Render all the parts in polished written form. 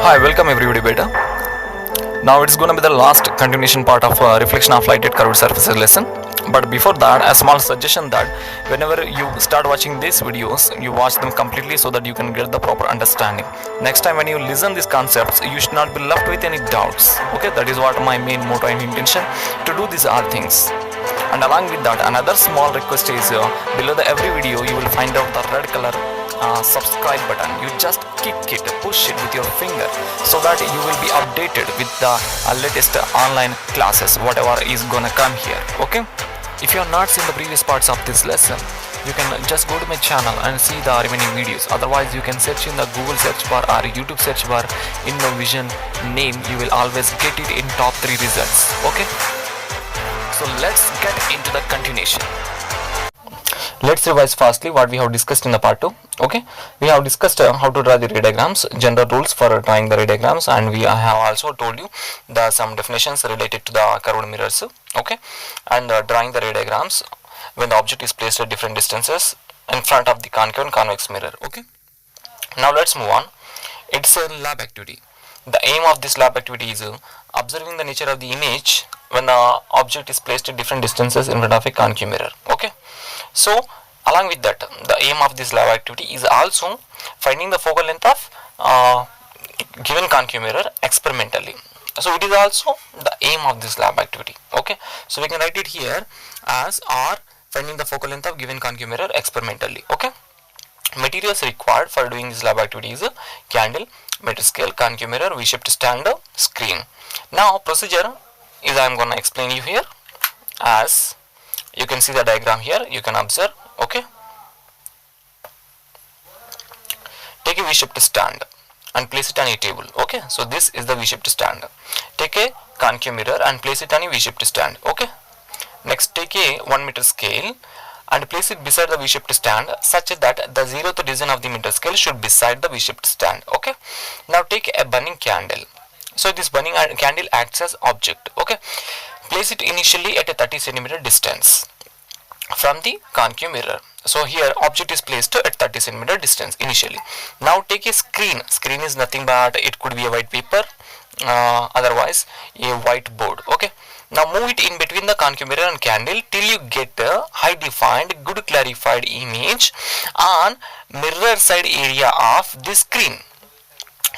Hi, welcome everybody beta. Now it's gonna be the last continuation part of reflection of lighted curved surfaces lesson. But before that, a small suggestion that whenever you start watching these videos, you watch them completely so that you can get the proper understanding. Next time when you listen these concepts, you should not be left with any doubts. Okay, that is what my main motto and intention to do these all things. And along with that, another small request is below the every video you will find out the red color subscribe button. You just kick it, push it with your finger so that you will be updated with the latest online classes whatever is gonna come here. Okay, if you are not seen the previous parts of this lesson, you can just go to my channel and see the remaining videos. Otherwise you can search in the Google search bar or YouTube search bar Innovision name. You will always get it in top 3 results. Okay, so let's get into the continuation. Let's revise fastly what we have discussed in the part 2. Okay, we have discussed how to draw the ray diagrams, general rules for drawing the ray diagrams, and we have also told you the some definitions related to the curved mirrors. Okay, and drawing the ray diagrams when the object is placed at different distances in front of the concave and convex mirror. Okay, now let's move on. It's a lab activity. The aim of this lab activity is observing the nature of the image when the object is placed at different distances in front of a concave mirror. Okay, so along with that, the aim of this lab activity is also finding the focal length of given concave mirror experimentally. So it is also the aim of this lab activity. Okay, so we can write it here as R, finding the focal length of given concave mirror experimentally. Okay, materials required for doing this lab activity is candle, meter scale, concave mirror, V-shaped stand, screen. Now procedure is I am going to explain you here. As you can see the diagram here, you can observe. Okay, take a V-shaped stand and place it on a table. Okay, so this is the V-shaped stand. Take a concave mirror and place it on a V-shaped stand. Okay, next take a 1 meter scale and place it beside the V-shaped stand such that the 0th digit of the meter scale should beside the V-shaped stand. Okay, now take a burning candle. So this burning candle acts as object. Okay, place it initially at a 30 centimeter distance from the concave mirror. So here object is placed at 30 centimeter distance initially. Now take a screen. Screen is nothing but it could be a white paper, otherwise a white board. Okay, now move it in between the concave mirror and candle till you get a high defined, good clarified image on mirror side area of the screen.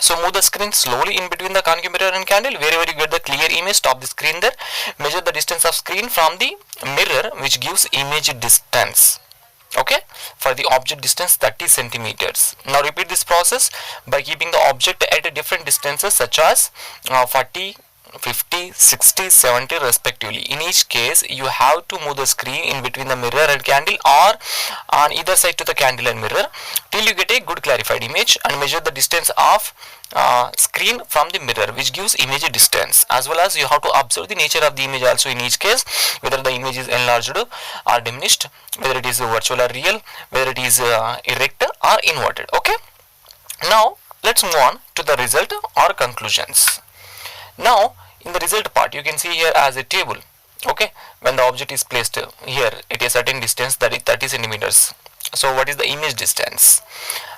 So move the screen slowly in between the concave mirror and candle. Wherever you get the clear image, stop the screen there. Measure the distance of screen from the mirror, which gives image distance. Okay, for the object distance 30 centimeters. Now repeat this process by keeping the object at different distances such as 40, 50, 60, 70 respectively. In each case you have to move the screen in between the mirror and candle or on either side to the candle and mirror till you get a good clarified image, and measure the distance of screen from the mirror, which gives image distance, as well as you have to observe the nature of the image also in each case, whether the image is enlarged or diminished, whether it is virtual or real, whether it is erect or inverted. Okay, now let's move on to the result or conclusions. Now in the result part you can see here as a table. Okay, when the object is placed here at a certain distance, that is 30 centimeters. So what is the image distance,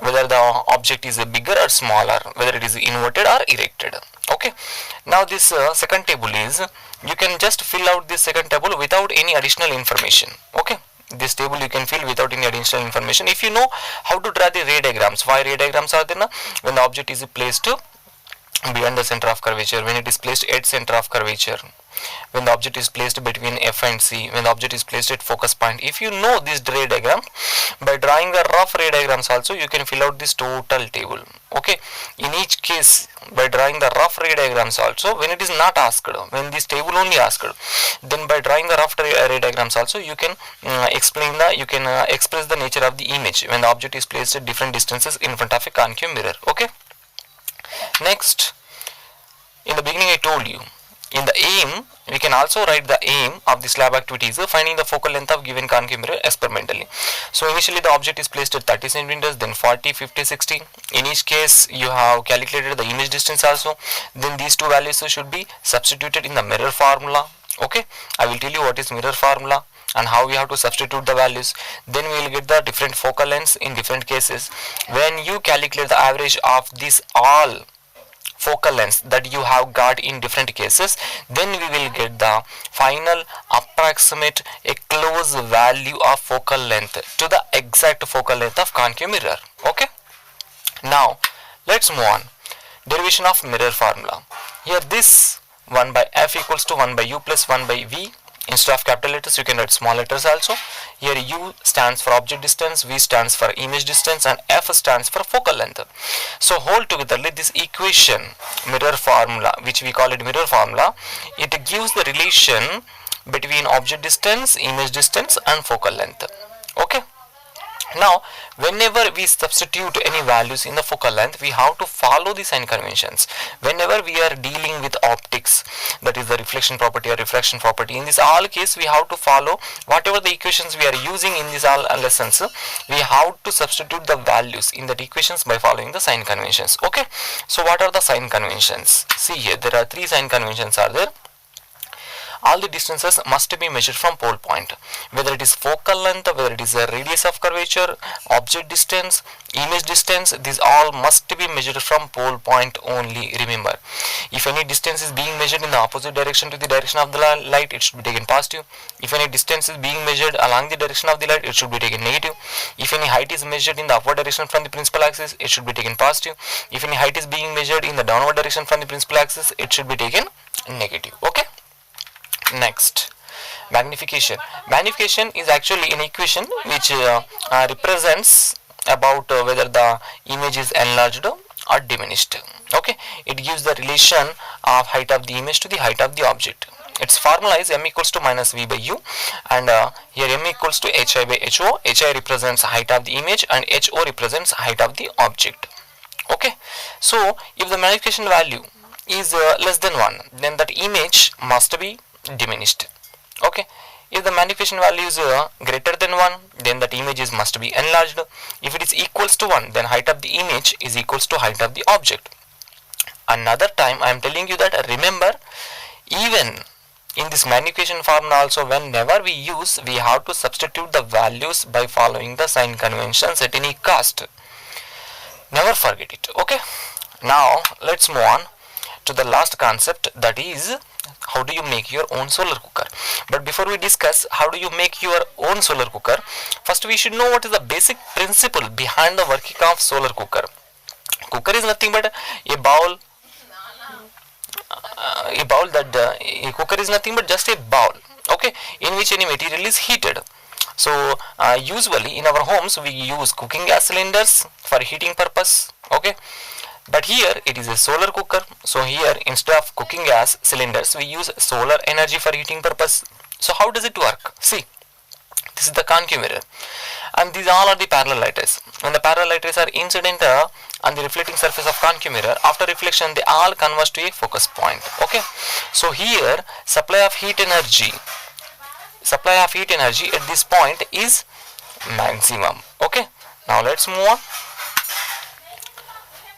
whether the object is bigger or smaller, whether it is inverted or erected. Okay, now this second table is, you can just fill out this second table without any additional information. Okay, this table you can fill without any additional information if you know how to draw the ray diagrams. Why ray diagrams are there? When the object is placed beyond the center of curvature, when it is placed at center of curvature, when the object is placed between F and C, when the object is placed at focus point. If you know this ray diagram, by drawing the rough ray diagrams also you can fill out this total table. Okay, in each case by drawing the rough ray diagrams also, when it is not asked, when this table only asked, then by drawing the rough ray diagrams also you can explain the, you can express the nature of the image when the object is placed at different distances in front of a concave mirror. Okay, next, in the beginning I told you, in the aim, we can also write the aim of this lab activity is finding the focal length of given concave mirror experimentally. So initially the object is placed at 30 centimeters, then 40, 50, 60. In each case you have calculated the image distance also. Then these two values should be substituted in the mirror formula. Okay, I will tell you what is mirror formula and how we have to substitute the values. Then we will get the different focal lengths in different cases. When you calculate the average of this all focal length that you have got in different cases, then we will get the final approximate a close value of focal length to the exact focal length of concave mirror. Okay, now let's move on. Derivation of mirror formula. Here this 1 by f equals to 1 by u plus 1 by v. Instead of capital letters you can write small letters also. Here u stands for object distance, v stands for image distance, and f stands for focal length. So whole together this equation, mirror formula, which we call it mirror formula, it gives the relation between object distance, image distance, and focal length. Okay, now whenever we substitute any values in the focal length, we have to follow the sign conventions. Whenever we are dealing with optics, that is the reflection property or refraction property, in this all case we have to follow whatever the equations we are using in these all lessons. We have to substitute the values in that equations by following the sign conventions. Okay, so what are the sign conventions? See here, there are 3 sign conventions are there. All the distances must be measured from pole point, whether it is focal length, whether it is a radius of curvature, object distance, image distance, these all must be measured from pole point only. Remember, if any distance is being measured in the opposite direction to the direction of the light, it should be taken positive. If any distance is being measured along the direction of the light, it should be taken negative. If any height is measured in the upward direction from the principal axis, it should be taken positive. If any height is being measured in the downward direction from the principal axis, it should be taken negative. Okay, next, magnification. Magnification is actually an equation which represents about whether the image is enlarged or diminished. Okay, it gives the relation of height of the image to the height of the object. Its formula is m equals to minus v by u, and here m equals to hi by ho. Hi represents height of the image and ho represents height of the object. Okay, so if the magnification value is less than 1, then that image must be diminished. Okay, if the magnification value is greater than 1, then that image must be enlarged. If it is equals to 1, then height of the image is equals to height of the object. Another time I am telling you that remember, even in this magnification formula also, whenever we use, we have to substitute the values by following the sign conventions at any cost. Never forget it. Okay, now let's move on to the last concept, that is how do you make your own solar cooker. But before we discuss how do you make your own solar cooker, first we should know what is the basic principle behind the working of solar cooker. Cooker is nothing but a bowl. A cooker is nothing but just a bowl, okay, in which any material is heated. So usually in our homes we use cooking gas cylinders for heating purpose. Okay, but here it is a solar cooker. So here instead of cooking gas cylinders we use solar energy for heating purpose. So how does it work? See, this is the concave mirror and these all are the parallel light rays. When the parallel light rays are incident on the reflecting surface of concave mirror, after reflection they all converge to a focus point. Okay, so here supply of heat energy at this point is maximum. Okay, now let's move on.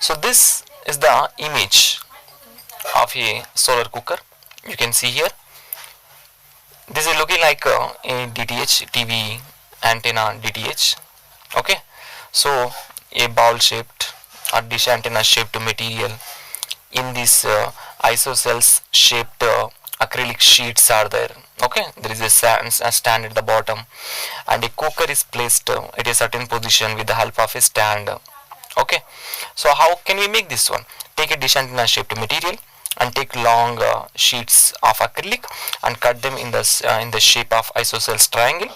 So this is the image of a solar cooker. You can see here, this is looking like a DTH TV antenna DTH. Okay, so a bowl shaped or dish antenna shaped material. In this isocels shaped acrylic sheets are there. Okay, there is a stand at the bottom and a cooker is placed at a certain position with the help of a stand. Okay, so how can we make this one? Take a dish antenna shaped material and take long sheets of acrylic and cut them in the shape of isosceles triangle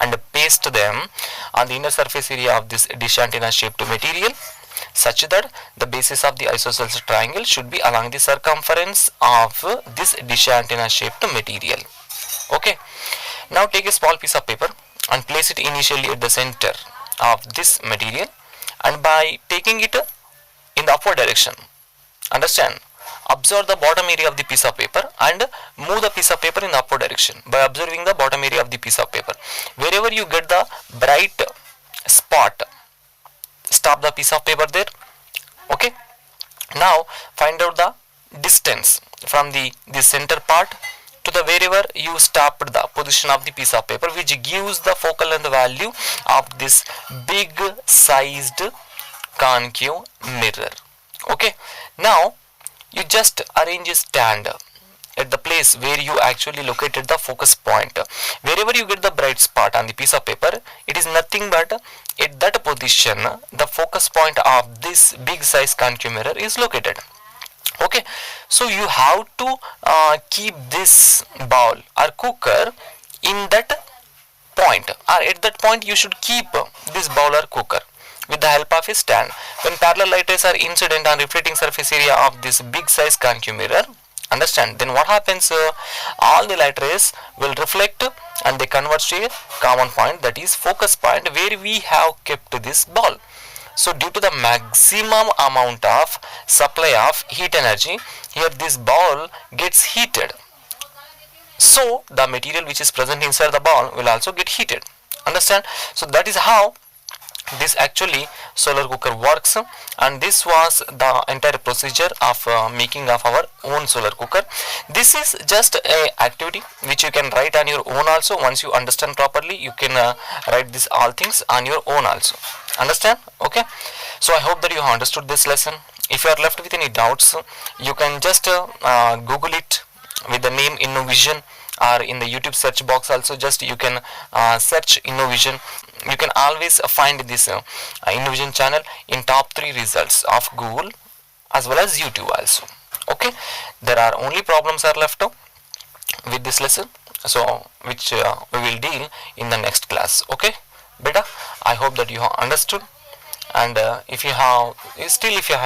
and paste them on the inner surface area of this dish antenna shaped material, such that the basis of the isosceles triangle should be along the circumference of this dish antenna shaped material. Okay, now take a small piece of paper and place it initially at the center of this material, and by taking it in the upward direction, understand, observe the bottom area of the piece of paper and move the piece of paper in the upward direction by observing the bottom area of the piece of paper. Wherever you get the bright spot, stop the piece of paper there. Okay, now find out the distance from the center part to the wherever you stopped the position of the piece of paper, which gives the focal length value of this big sized concave mirror. Okay, now you just arrange a stand at the place where you actually located the focus point. Wherever you get the bright spot on the piece of paper, it is nothing but at that position the focus point of this big size concave mirror is located. Okay, so you have to keep this bowl or cooker in that point, or at that point you should keep this bowl or cooker with the help of a stand. When parallel light rays are incident on reflecting surface area of this big size concave mirror, understand, then what happens, all the light rays will reflect and they converge to a common point, that is focus point, where we have kept this ball. So due to the maximum amount of supply of heat energy, here this ball gets heated, so the material which is present inside the ball will also get heated. Understand? So that is how this actually solar cooker works, and this was the entire procedure of making of our own solar cooker. This is just a activity which you can write on your own also. Once you understand properly, you can write this all things on your own also. Understand? Okay, so I hope that you have understood this lesson. If you are left with any doubts, you can just Google it with the name InnoVision, or in the YouTube search box also just you can search InnoVision. You can always find this InnoVision channel in top 3 results of Google as well as YouTube also. Okay, there are only problems are left with this lesson, so which we will deal in the next class. Okay beta, I hope that you have understood, and if you have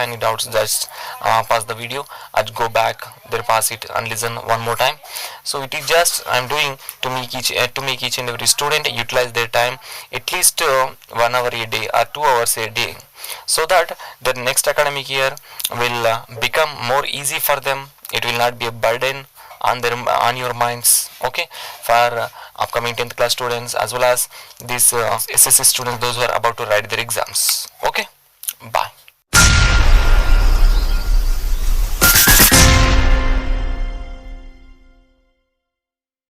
any doubts, just pause the video and go back there, pause it and listen one more time. So it is just I am doing to make each and every student utilize their time at least 1 hour a day or 2 hours a day, so that the next academic year will become more easy for them. It will not be a burden on your minds. Okay, for upcoming 10th class students as well as these SSC students, those who are about to write their exams. Okay, bye.